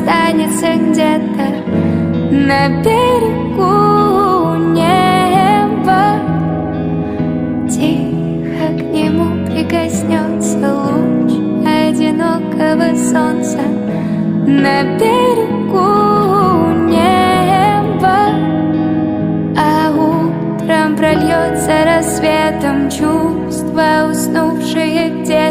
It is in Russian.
останется где-то на берегу неба. Тихо к нему прикоснется луч одинокого солнца на берегу неба. А утром прольется рассветом чувства, уснувшие где-то.